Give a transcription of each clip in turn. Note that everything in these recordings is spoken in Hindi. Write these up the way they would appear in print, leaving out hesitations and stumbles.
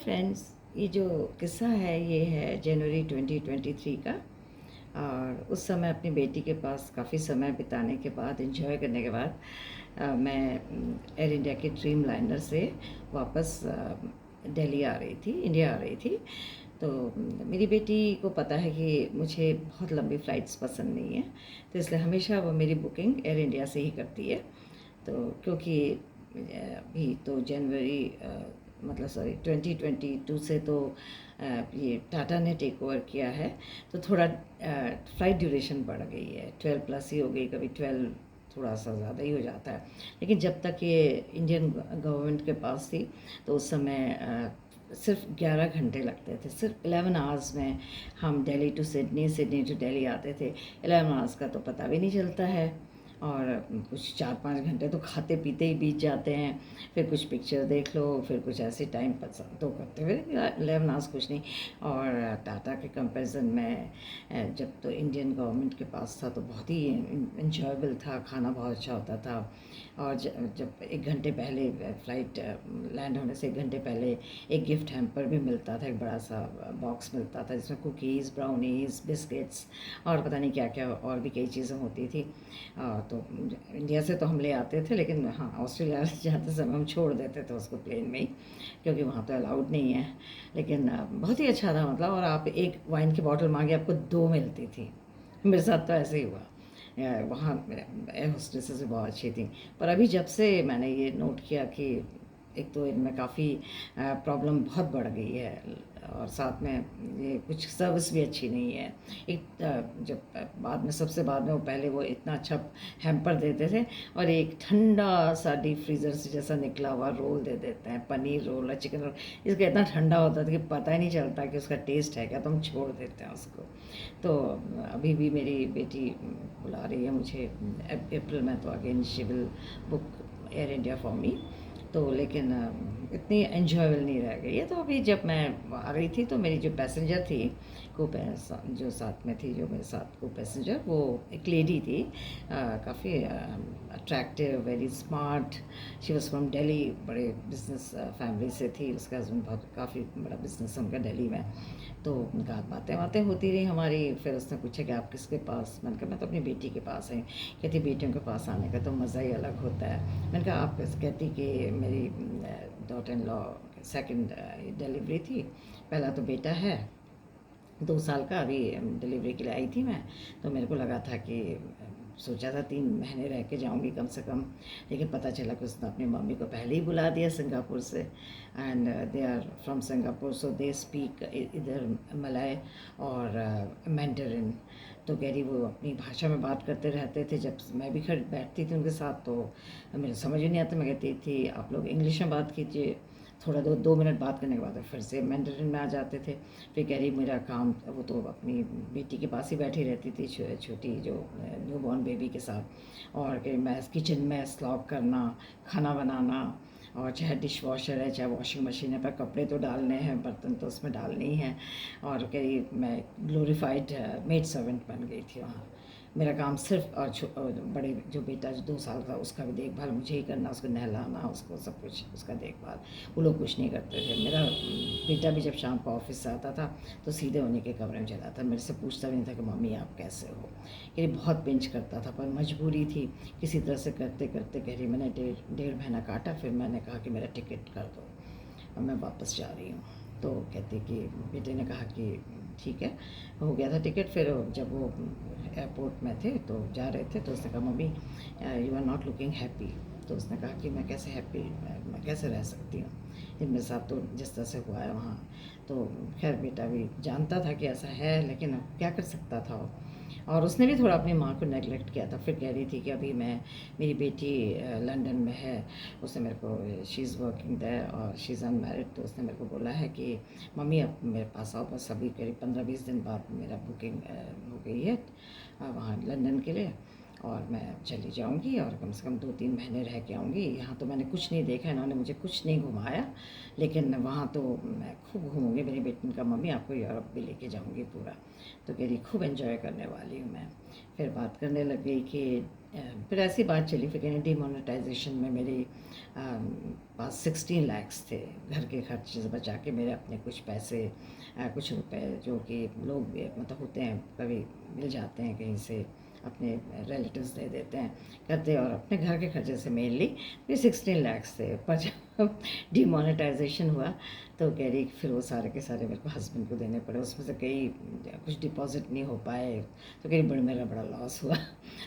फ्रेंड्स, ये जो किस्सा है ये है जनवरी 2023 का। और उस समय अपनी बेटी के पास काफ़ी समय बिताने के बाद, एंजॉय करने के बाद मैं एयर इंडिया के ड्रीम लाइनर से वापस दिल्ली आ रही थी, इंडिया आ रही थी। तो मेरी बेटी को पता है कि मुझे बहुत लंबी फ़्लाइट्स पसंद नहीं है, तो इसलिए हमेशा वो मेरी बुकिंग एयर इंडिया से ही करती है। तो क्योंकि अभी तो जनवरी मतलब सॉरी 2022 से तो ये टाटा ने टेक ओवर किया है, तो थोड़ा फ़्लाइट ड्यूरेशन बढ़ गई है, 12 प्लस ही हो गई, कभी 12 थोड़ा सा ज़्यादा ही हो जाता है। लेकिन जब तक ये इंडियन गवर्नमेंट के पास थी तो उस समय सिर्फ 11 घंटे लगते थे, सिर्फ 11 आवर्स में हम Delhi to Sydney, Sydney to Delhi आते थे। 11 आवर्स का तो पता भी नहीं चलता है, और कुछ 4-5 घंटे तो खाते पीते ही बीत जाते हैं। फिर कुछ पिक्चर देख लो, फिर कुछ ऐसे टाइम पास तो करते हुए 11 आवर्स कुछ नहीं। और टाटा के कंपैरिजन में जब तो इंडियन गवर्नमेंट के पास था तो बहुत ही इंजॉयबल था, खाना बहुत अच्छा होता था। और जब 1 घंटे पहले फ़्लाइट लैंड होने से 1 घंटे पहले एक गिफ्ट हैम्पर भी मिलता था, एक बड़ा सा बॉक्स मिलता था जिसमें कुकीज़, ब्राउनीज़, बिस्किट्स और पता नहीं क्या क्या और भी कई चीज़ें होती थी। तो इंडिया से तो हम ले आते थे, लेकिन हाँ, ऑस्ट्रेलिया जाते समय हम छोड़ देते थे उसको प्लेन में ही, क्योंकि वहाँ तो अलाउड नहीं है। लेकिन बहुत ही अच्छा था, मतलब। और आप एक वाइन की बॉटल मांगे, आपको 2 मिलती थी। मेरे साथ तो ऐसे ही हुआ। वहाँ एयर होस्टेसेस भी बहुत अच्छी थी। पर अभी जब से मैंने ये नोट किया कि एक तो इनमें काफ़ी प्रॉब्लम बहुत बढ़ गई है, और साथ में ये कुछ सर्विस भी अच्छी नहीं है। एक जब बाद में, सबसे बाद में, वो पहले वो इतना अच्छा हैम्पर देते थे, और एक ठंडा सा डीप फ्रीज़र से जैसा निकला हुआ रोल दे देते हैं, पनीर रोल और चिकन रोल। इसका इतना ठंडा होता था कि पता ही नहीं चलता कि उसका टेस्ट है क्या, तो हम छोड़ देते हैं उसको। तो अभी भी मेरी बेटी बुला रही है मुझे अप्रैल में, तो again she will book air India for me. तो लेकिन इतनी एन्जॉयबल नहीं रह गई है। तो अभी जब मैं आ रही थी तो मेरी जो पैसेंजर थी, जो साथ में थी, जो मेरे साथ को पैसेंजर, वो एक लेडी थी, काफ़ी attractive, very smart. She was from Delhi, बड़े बिजनेस फैमिली से थी। उसका हस्बैंड बहुत काफ़ी बड़ा बिजनेस है उनका दिल्ली में। तो उनका बातें बातें होती रही हमारी। फिर उसने पूछा कि आप किसके पास? मैंने कहा मैं तो अपनी बेटी के पास आई। कहती बेटियों के पास आने का तो मज़ा ही अलग होता है। मैंने कहा आप कैसे? कहती कि मेरी daughter in law second delivery थी, पहला तो बेटा है 2 साल का, अभी डिलीवरी के लिए आई थी मैं। तो मेरे को लगा था कि सोचा था 3 महीने रह के जाऊंगी कम से कम, लेकिन पता चला कि उसने अपनी मम्मी को पहले ही बुला दिया सिंगापुर से। And they are from Singapore, so they speak इधर मलय और मैंडरिन। तो कह रही वो अपनी भाषा में बात करते रहते थे। जब मैं भी खड़ी बैठती थी उनके साथ तो मेरे समझ ही नहीं आता। मैं कहती थी आप लोग इंग्लिश में बात कीजिए। थोड़ा 2 मिनट बात करने के बाद फिर से मैंडरिन में आ जाते थे। फिर कह रही मेरा काम, वो तो अपनी बेटी के पास ही बैठी रहती थी, छोटी जो न्यू बॉर्न बेबी के साथ। और कह मैं किचन में स्लॉग करना, खाना बनाना, और चाहे डिश वॉशर है, चाहे वॉशिंग मशीन है, पर कपड़े तो डालने हैं, बर्तन तो उसमें डालने ही हैं। और कह रही मैं ग्लोरीफाइड मेड सर्वेंट बन गई थी वहाँ। मेरा काम सिर्फ और बड़े जो बेटा जो 2 साल का, उसका भी देखभाल मुझे ही करना, उसको नहलाना, उसको सब कुछ, उसका देखभाल। वो लोग कुछ नहीं करते थे। मेरा बेटा भी जब शाम को ऑफिस से आता था तो सीधे उन्हीं के कमरे में चला था, मेरे से पूछता भी नहीं था कि मम्मी आप कैसे हो। कह रही बहुत पिंच करता था, पर मजबूरी थी, किसी तरह से करते करते। कह रही मैंने 1.5 महीना काटा, फिर मैंने कहा कि मेरा टिकट कर दो, अब मैं वापस जा रही हूँ। तो कहते कि बेटे ने कहा कि ठीक है, हो गया था टिकट। फिर जब वो एयरपोर्ट में थे तो जा रहे थे, तो उसने कहा mummy you are not looking happy. तो उसने कहा कि मैं कैसे हैप्पी, मैं कैसे रह सकती हूँ, ये मेरे साथ तो जिस तरह से हुआ है वहाँ। तो खैर बेटा भी जानता था कि ऐसा है, लेकिन अब क्या कर सकता था वो। और उसने भी थोड़ा अपनी माँ को नेगलेक्ट किया था। फिर कह रही थी कि अभी मैं, मेरी बेटी लंदन में है, उसने मेरे को, शी इज़ वर्किंग देयर और शी इज़ अनमैरिड, तो उसने मेरे को बोला है कि मम्मी अब मेरे पास आओ, बस अभी करीब 15-20 दिन बाद मेरा बुकिंग हो गई है वहाँ लंदन के लिए, और मैं चली जाऊंगी और कम से कम 2-3 महीने रह के आऊँगी। यहाँ तो मैंने कुछ नहीं देखा, इन्होंने मुझे कुछ नहीं घुमाया, लेकिन वहाँ तो मैं खूब घूमूंगी। मेरी बेटी ने कहा मम्मी आपको यूरोप भी लेके जाऊँगी पूरा। तो कह रही खूब एंजॉय करने वाली हूँ मैं। फिर बात करने लग गई कि फिर ऐसी बात चली, फिर कहने डिमोनेटाइजेशन में मेरे पास 16 लैक्स थे, घर के खर्च से बचा के मेरे अपने कुछ पैसे, कुछ रुपए जो कि लोग मतलब होते हैं कभी मिल जाते हैं कहीं से, अपने रिलेटिव्स दे देते हैं करते, और अपने घर के खर्चे से मेनली ये 16 लैक्स थे। पर जब डिमोनेटाइजेशन हुआ तो कह रही फिर वो सारे के सारे मेरे को हस्बैंड को देने पड़े, उसमें से कई कुछ डिपॉजिट नहीं हो पाए, तो कहीं मेरा बड़ा लॉस हुआ।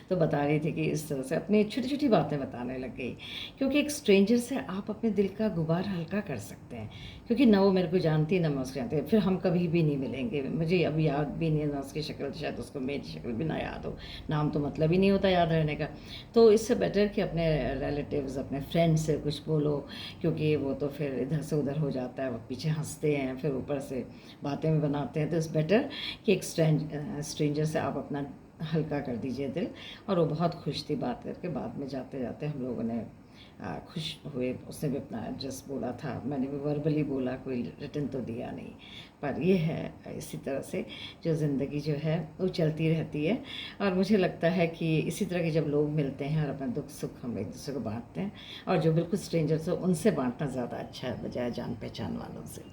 तो बता रही थी कि इस तरह से अपनी छोटी छोटी बातें बताने लग गई, क्योंकि एक स्ट्रेंजर से आप अपने दिल का गुबार हल्का कर सकते हैं, क्योंकि ना वो मेरे को जानती ना मैं उसको जानती, फिर हम कभी भी नहीं मिलेंगे, मुझे अभी याद भी नहीं है ना उसकी शक्ल, शायद उसको मेरी शक्ल भी ना याद हो, नाम तो मतलब ही नहीं होता याद रहने का। तो इससे बेटर कि अपने रिलेटिव्स अपने फ्रेंड्स से कुछ बोलो, क्योंकि वो तो फिर इधर से उधर हो जाता है, वो पीछे हंसते हैं, फिर ऊपर से बातें भी बनाते हैं, तो इट्स बेटर कि एक स्ट्रेंजर से आप अपना हल्का कर दीजिए दिल। और वो बहुत खुश थी बात करके, बाद में जाते जाते हम लोगों ने खुश हुए, उसने भी अपना एड्रेस बोला था, मैंने भी वर्बली बोला, कोई रिटर्न तो दिया नहीं। पर ये है इसी तरह से जो ज़िंदगी जो है वो चलती रहती है, और मुझे लगता है कि इसी तरह के जब लोग मिलते हैं और अपना दुख सुख हम एक दूसरे को बांटते हैं, और जो बिल्कुल स्ट्रेंजर्स हो उनसे बांटना ज़्यादा अच्छा है बजाय जान पहचान वालों से।